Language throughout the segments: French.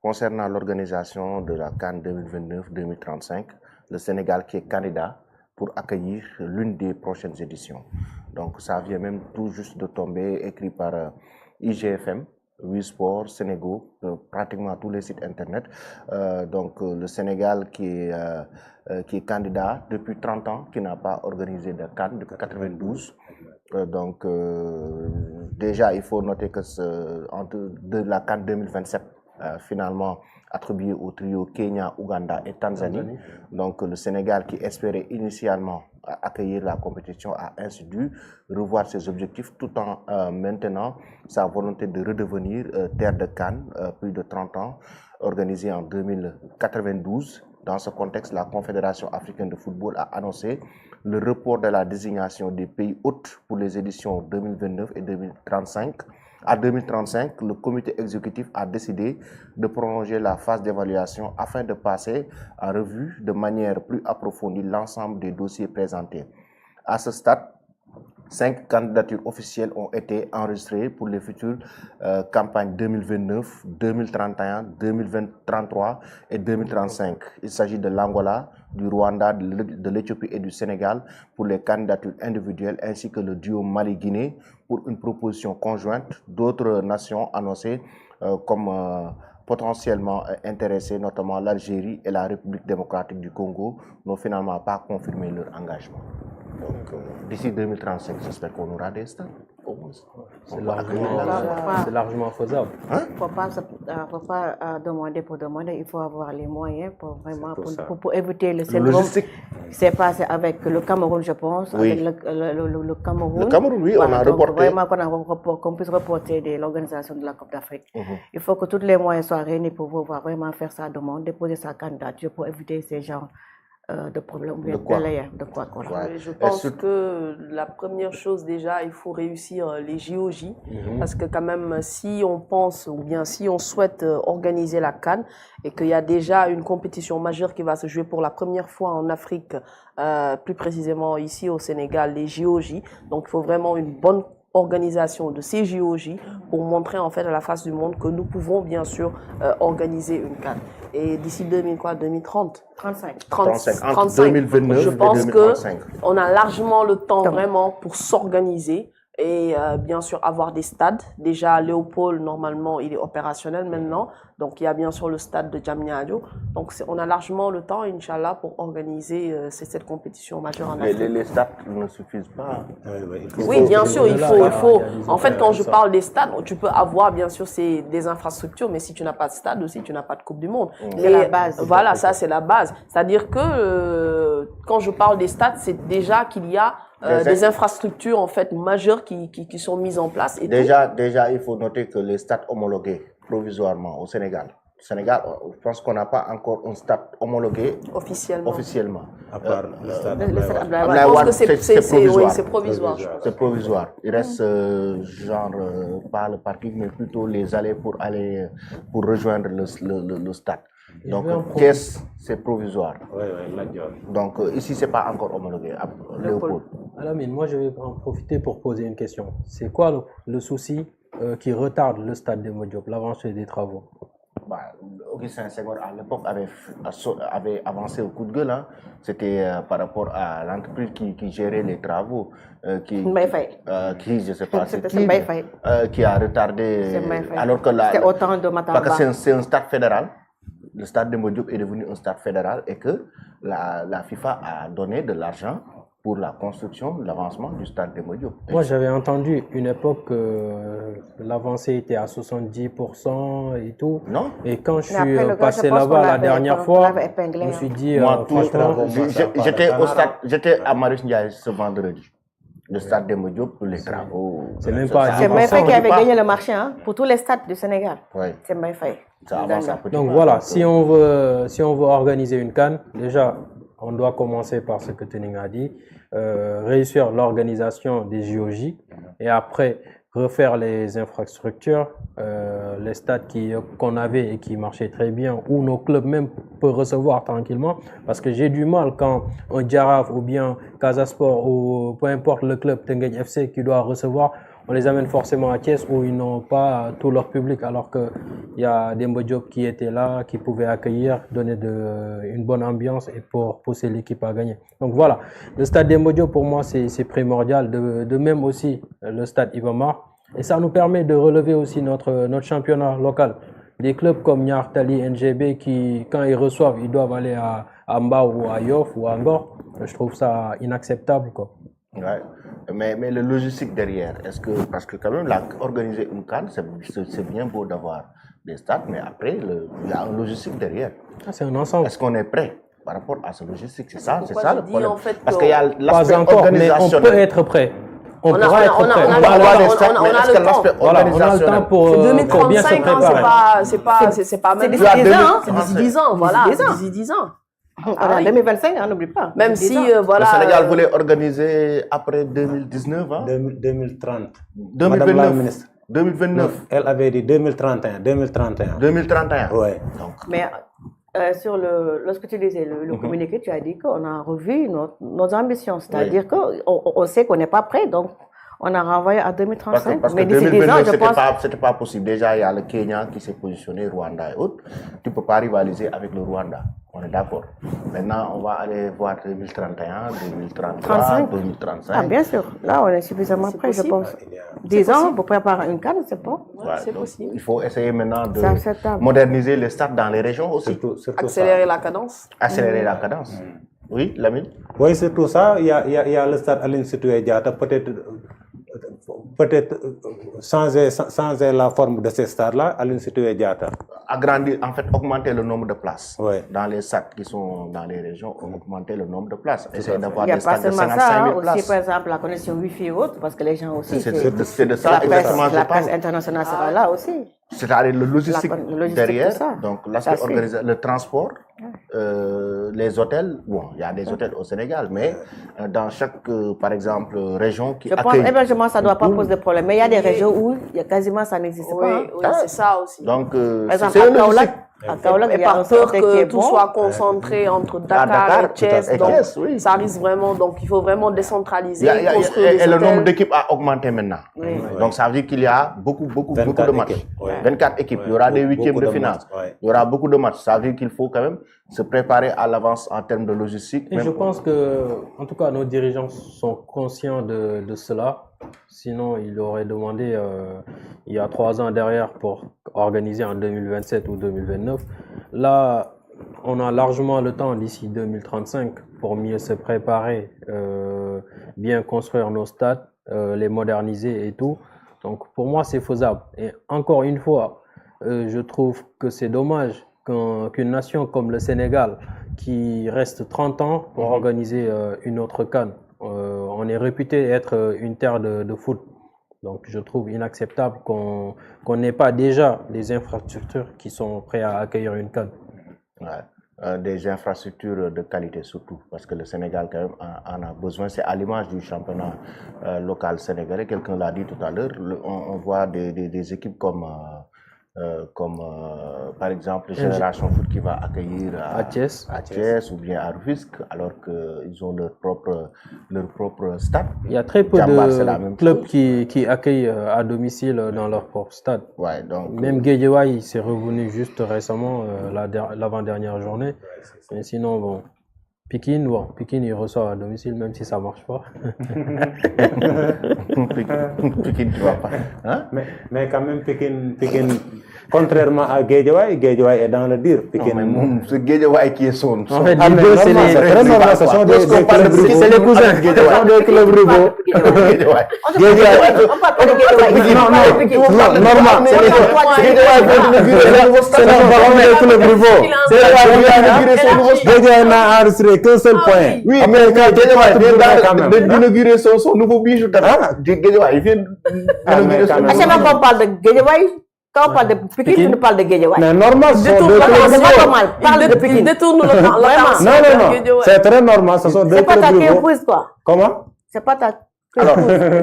concernant l'organisation de la CAN 2029-2035, le Sénégal qui est candidat pour accueillir l'une des prochaines éditions. Donc ça vient même tout juste de tomber, écrit par IGFM, Wisport, Sénégal, pratiquement tous les sites internet. Le Sénégal qui est candidat depuis 30 ans, qui n'a pas organisé de CAN depuis 92. Déjà, il faut noter que de la CAN 2027, finalement attribué au trio Kenya, Ouganda et Tanzanie. Donc le Sénégal qui espérait initialement accueillir la compétition a ainsi dû revoir ses objectifs tout en maintenant sa volonté de redevenir terre de CAN, plus de 30 ans, organisée en 2092. Dans ce contexte, la Confédération africaine de football a annoncé le report de la désignation des pays hôtes pour les éditions 2029 et 2035. À 2035, le comité exécutif a décidé de prolonger la phase d'évaluation afin de passer en revue de manière plus approfondie l'ensemble des dossiers présentés. À ce stade, 5 candidatures officielles ont été enregistrées pour les futures campagnes 2029, 2031, 2033 et 2035. Il s'agit de l'Angola, du Rwanda, de l'Éthiopie et du Sénégal pour les candidatures individuelles ainsi que le duo Mali-Guinée pour une proposition conjointe. D'autres nations annoncées comme potentiellement intéressées, notamment l'Algérie et la République démocratique du Congo, n'ont finalement pas confirmé leur engagement. Donc, d'ici 2035, j'espère qu'on aura des stades. C'est largement faisable. Il ne faut pas demander pour demander, il faut avoir les moyens pour vraiment pour éviter le syndrome. C'est passé avec le Cameroun, je pense, avec le Cameroun. Le Cameroun, oui, voilà, on a reporté. Vraiment qu'on puisse reporter l'organisation de la Coupe d'Afrique. Il faut que tous les moyens soient réunis pour pouvoir vraiment faire sa demande, déposer sa candidature pour éviter ces genres de problèmes. Je pense que la première chose déjà, il faut réussir les JOJ parce que quand même si on pense ou bien si on souhaite organiser la CAN et qu'il y a déjà une compétition majeure qui va se jouer pour la première fois en Afrique, plus précisément ici au Sénégal, les JOJ, donc il faut vraiment une bonne organisation de ces JOJ pour montrer en fait à la face du monde que nous pouvons bien sûr organiser une CAN. Et d'ici 2030, 35, 2029 je pense qu'on a largement le temps vraiment pour s'organiser et bien sûr avoir des stades. Déjà, Léopold, normalement, il est opérationnel maintenant. Donc, il y a bien sûr le stade de Diamniadio. Donc, on a largement le temps, Inch'Allah, pour organiser cette compétition majeure en Afrique. Les stades ne suffisent pas. Oui, bien sûr, il faut. En fait, quand je parle des stades, tu peux avoir, bien sûr, des infrastructures, mais si tu n'as pas de stade aussi, tu n'as pas de Coupe du Monde. C'est la base. Voilà, ça, c'est la base. C'est-à-dire que quand je parle des stades, c'est déjà qu'il y a des infrastructures en fait majeures qui sont mises en place. Et déjà, il faut noter que les stades homologués provisoirement au Sénégal, je pense qu'on n'a pas encore un stade homologué officiellement. À part le stade je pense que c'est provisoire. C'est provisoire. Il reste pas le parking, mais plutôt les allées pour rejoindre le stade. Donc, c'est provisoire. Donc, ici, ce n'est pas encore homologué. Léopold. Alamine, moi, je vais en profiter pour poser une question. C'est quoi le souci qui retarde le stade Demba Diop, l'avancée des travaux? Augustin Senghor, à l'époque, avait avancé au coup de gueule. Hein. C'était par rapport à l'entreprise qui gérait les travaux, je ne sais pas, qui a retardé. Alors que là, parce que c'est un stade fédéral. Le stade Demba Diop est devenu un stade fédéral et que la FIFA a donné de l'argent pour la construction, l'avancement du stade Demba Diop. Moi, j'avais entendu une époque que l'avancée était à 70% et tout. Non. Et quand je suis passé là-bas la dernière fois, je me suis dit... J'étais à Marius Ndiaye ce vendredi. Le stade Demba Diop pour les travaux. C'est même pas... C'est Mbaye qui avait gagné le marché pour tous les stades du Sénégal. Oui. C'est Mbaye. Donc voilà, si on veut organiser une CAN, déjà, on doit commencer par ce que Tening a dit, réussir l'organisation des JOJ et après refaire les infrastructures, les stades qu'on avait et qui marchaient très bien, où nos clubs même peuvent recevoir tranquillement. Parce que j'ai du mal quand un Djaraf ou bien Casa Sport ou peu importe le club Tenguène FC qui doit recevoir, on les amène forcément à Thiès où ils n'ont pas tout leur public, alors qu'il y a Demba Diop qui était là, qui pouvait accueillir, donner une bonne ambiance et pour pousser l'équipe à gagner. Donc voilà, le stade Demba Diop pour moi c'est primordial, de même aussi le stade Iba Mar. Et ça nous permet de relever aussi notre championnat local. Des clubs comme Niar Tali, NGB, qui, quand ils reçoivent, ils doivent aller à Mbao ou à Yoff ou à Ngor. Je trouve ça inacceptable, quoi. Ouais. Mais le logistique derrière, parce que quand même, organiser une CAN, c'est bien beau d'avoir des stades, mais après, il y a un logistique derrière. C'est un ensemble. Est-ce qu'on est prêt par rapport à ce logistique? C'est ça le problème. En fait, parce qu'il y a l'aspect pas encore, mais on peut être prêt. On a le temps pour 2035, c'est pas même d'ici 10 ans, voilà, d'ici 10 ans. En 2025, on n'oublie pas. Même si, voilà. Le Sénégal voulait organiser après 2019, hein? 2030. 2029. 2029. Elle avait dit 2031. 2031. Oui. Mais lorsque tu disais le communiqué, tu as dit qu'on a revu nos ambitions. C'est-à-dire qu'on sait qu'on n'est pas prêt, donc on a renvoyé à 2035. Parce que 2029, c'était pas possible. Déjà, il y a le Kenya qui s'est positionné, Rwanda et autres. Tu ne peux pas rivaliser avec le Rwanda. On est d'accord. Maintenant, on va aller voir 2031, 2033, 2035. Ah, bien sûr. Là, on est suffisamment prêt, je pense. 10 ans pour préparer une CAN, c'est bon. C'est possible. Il faut essayer maintenant de moderniser les stades dans les régions aussi. Accélérer la cadence. Accélérer la cadence. Oui, Lamine? Oui, c'est tout ça. Il y a le stade Aline Sitoé Diatta, peut-être changer la forme de ces stades-là, Aline Sitoé Diatta. Agrandir, en fait, augmenter le nombre de places. Oui. Dans les stades qui sont dans les régions, augmenter le nombre de places. Essayer d'avoir des stades de 55 000 places. Aussi, par exemple, la connexion Wi-Fi et autres, parce que les gens aussi... C'est de ça exactement je parle. La presse internationale sera là aussi. C'est-à-dire le logistique derrière, donc l'aspect organisation, le transport, les hôtels. Bon, il y a des hôtels au Sénégal, mais dans chaque, par exemple, région qui accueille... Je pense hébergement, ça ne doit pas poser de problème. Mais il y a des régions où quasiment ça n'existe pas. Oui, c'est ça aussi. Donc, c'est un logistique. Et par peur que tout soit concentré entre Dakar et Thiès, donc ça risque vraiment, donc il faut vraiment décentraliser. Et le nombre d'équipes a augmenté maintenant. Donc ça veut dire qu'il y a beaucoup de matchs. 24 équipes, il y aura des huitièmes de finale, il y aura beaucoup de matchs. Ça veut dire qu'il faut quand même se préparer à l'avance en termes de logistique. Et je pense que, en tout cas, nos dirigeants sont conscients de cela. Sinon, ils auraient demandé il y a 3 ans derrière pour organiser en 2027 ou 2029. Là, on a largement le temps d'ici 2035 pour mieux se préparer, bien construire nos stades, les moderniser et tout. Donc, pour moi, c'est faisable. Et encore une fois, je trouve que c'est dommage qu'une nation comme le Sénégal, qui reste 30 ans pour organiser une autre CAN, on est réputé être une terre de foot. Donc je trouve inacceptable qu'on n'ait pas déjà des infrastructures qui sont prêtes à accueillir une CAN. Ouais. Des infrastructures de qualité surtout, parce que le Sénégal quand même en a besoin. C'est à l'image du championnat local sénégalais. Quelqu'un l'a dit tout à l'heure, on voit des équipes comme par exemple Génération Foot qui va accueillir à Thiès ou bien à Rufisque, alors qu'ils ont leur propre stade. Il y a très peu de clubs qui accueillent à domicile dans leur propre stade. Ouais, donc, même Guédiawaye s'est revenu juste récemment, l'avant-dernière journée. Mais sinon, bon, Pikine, il reçoit à domicile, même si ça ne marche pas. Pikine, tu vois pas. Hein? Mais quand même, Pikine, contrairement à Guédiawaye est dans le dir. C'est Guédiawaye qui est son. En fait, les deux, c'est les cousins. Ce sont des clubs rivaux. Normal. Guédiawaye n'a enregistré qu'un seul point. Oui, mais Guédiawaye vient d'inaugurer son nouveau bijou. Guédiawaye vient d'inaugurer son nouveau bijou. À chaque fois qu'on parle de Guédiawaye, quand on parle de Pikine, on parle de Guédiawaye. Mais normal, c'est il détourne le temps. Non, c'est très normal. Ce sont deux clubs rivaux. C'est pas ta prise, quoi. Comment? C'est pas ta... Alors,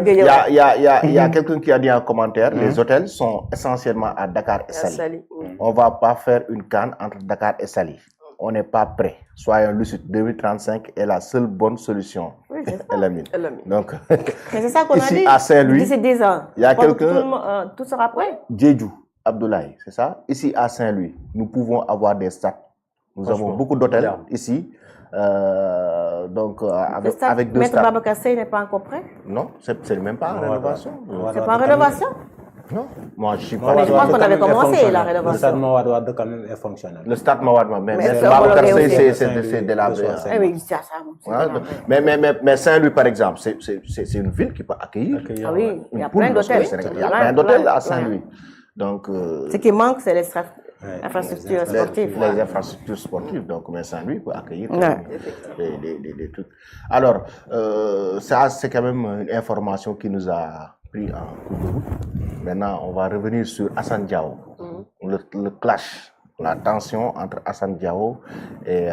il y a quelqu'un qui a dit en commentaire, les hôtels sont essentiellement à Dakar et Saly. On ne va pas faire une CAN entre Dakar et Saly. on n'est pas prêt. Soyons lucides, 2035 est la seule bonne solution. Oui, c'est ça. Donc, c'est ça qu'on a dit. À Saint-Louis, d'ici 10 ans, il y a quelqu'un... Tout sera prêt. Djedjou, Abdoulaye, c'est ça? Ici à Saint-Louis, nous pouvons avoir des stades. Nous avons beaucoup d'hôtels ici. Donc, avec 2 Maître stades. Babacar Seye n'est pas encore prêt? Non, c'est même pas en rénovation. C'est pas en rénovation? Non, moi je suis pas. Mais je pense qu'on avait commencé la rénovation. Le stade Mawade Wade quand même est fonctionnel. Le stade Mawade, mais Babacar Seye, c'est délabré. Oui, c'est ça. Mais Saint-Louis, par exemple, c'est une ville qui peut accueillir. Ah oui, il y a plein d'hôtels. Il y a plein d'hôtels à Saint-Louis. Donc, ce qui manque, c'est les infrastructures sportives. Les infrastructures sportives. Donc, mais Saint-Louis peut accueillir des trucs. Alors, ça, c'est quand même une information qui nous a pris en cours de route. Maintenant, on va revenir sur Assane Diao. Le clash, la tension entre Assane Diao et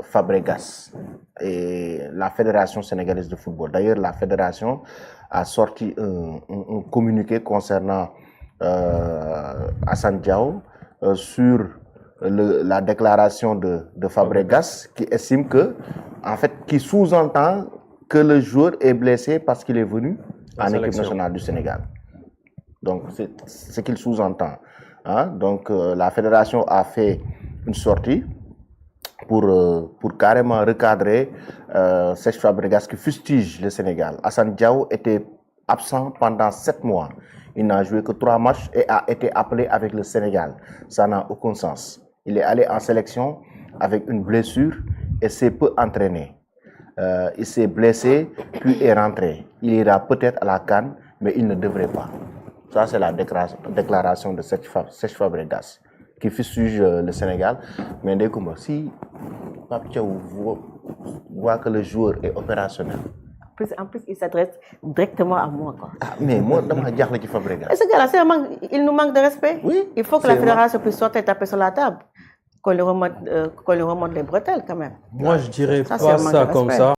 Fabregas et la Fédération sénégalaise de football. D'ailleurs, la Fédération a sorti un communiqué concernant Assane Diao sur la déclaration de Fabregas qui estime que, en fait, qui sous-entend que le joueur est blessé parce qu'il est venu en équipe nationale du Sénégal. Donc, c'est ce qu'il sous-entend. Hein? Donc, la fédération a fait une sortie pour carrément recadrer Serge Fabregas qui fustige le Sénégal. Assane Diao était absent pendant 7 mois. Il n'a joué que 3 matchs et a été appelé avec le Sénégal. Ça n'a aucun sens. Il est allé en sélection avec une blessure et s'est peu entraîné. Il s'est blessé, puis est rentré. Il ira peut-être à la CAN, mais il ne devrait pas. Ça, c'est la déclaration de Serge Fabregas qui fustige le Sénégal. Mais dès que si Pape Thiaw voit que le joueur est opérationnel, En plus, il s'adresse directement à moi. Quoi. Ah, mais moi, je suis Fabregas. Et ce gars-là, il nous manque de respect. Oui, il faut que la fédération puisse sortir et taper sur la table. Qu'on lui remonte les bretelles quand même. Moi, je dirais pas ça comme ça.